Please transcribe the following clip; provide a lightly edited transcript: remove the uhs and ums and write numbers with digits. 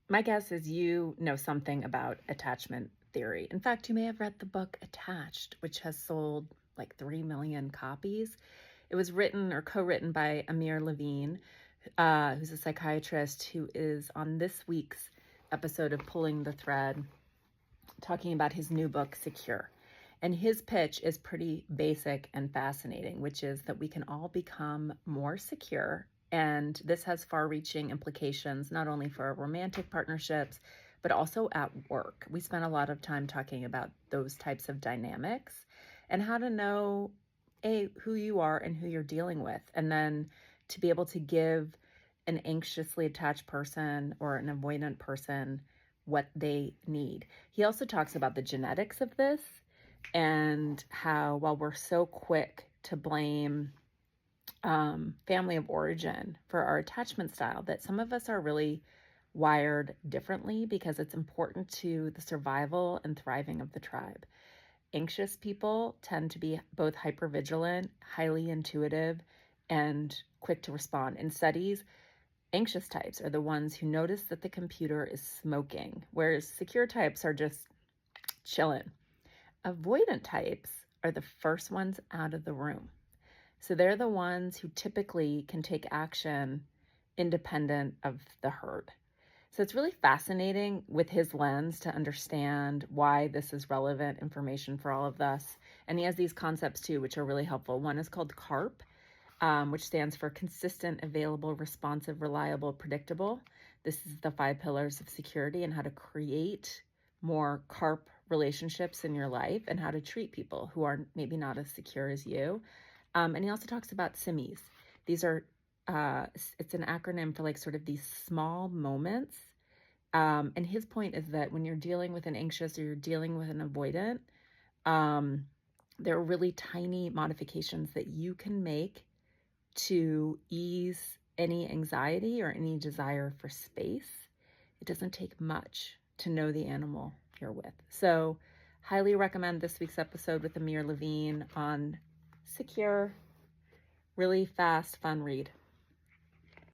My guess is you know something about attachment theory. In fact, you may have read the book Attached, which has sold like 3 million copies. It was written or co-written by Amir Levine, who's a psychiatrist who is on this week's episode of Pulling the Thread, talking about his new book, Secure. And his pitch is pretty basic and fascinating, which is that we can all become more secure. And this has far reaching implications, not only for our romantic partnerships, but also at work. We spent a lot of time talking about those types of dynamics and how to know, A, who you are and who you're dealing with. And then to be able to give an anxiously attached person or an avoidant person what they need. He also talks about the genetics of this and how, while we're so quick to blame family of origin for our attachment style, that some of us are really wired differently because it's important to the survival and thriving of the tribe. Anxious people tend to be both hypervigilant, highly intuitive, and quick to respond. In studies, anxious types are the ones who notice that the computer is smoking, whereas secure types are just chilling. Avoidant types are the first ones out of the room. So they're the ones who typically can take action independent of the herd. So it's really fascinating with his lens to understand why this is relevant information for all of us. And he has these concepts too, which are really helpful. One is called CARP, which stands for consistent, available, responsive, reliable, predictable. This is the 5 pillars of security and how to create more CARP relationships in your life and how to treat people who are maybe not as secure as you. And he also talks about SIMMEs. These are, it's an acronym for like sort of these small moments. And his point is that when you're dealing with an anxious or you're dealing with an avoidant, there are really tiny modifications that you can make to ease any anxiety or any desire for space. It doesn't take much to know the animal you're with. So, highly recommend this week's episode with Amir Levine on Secure. Really fast, fun read.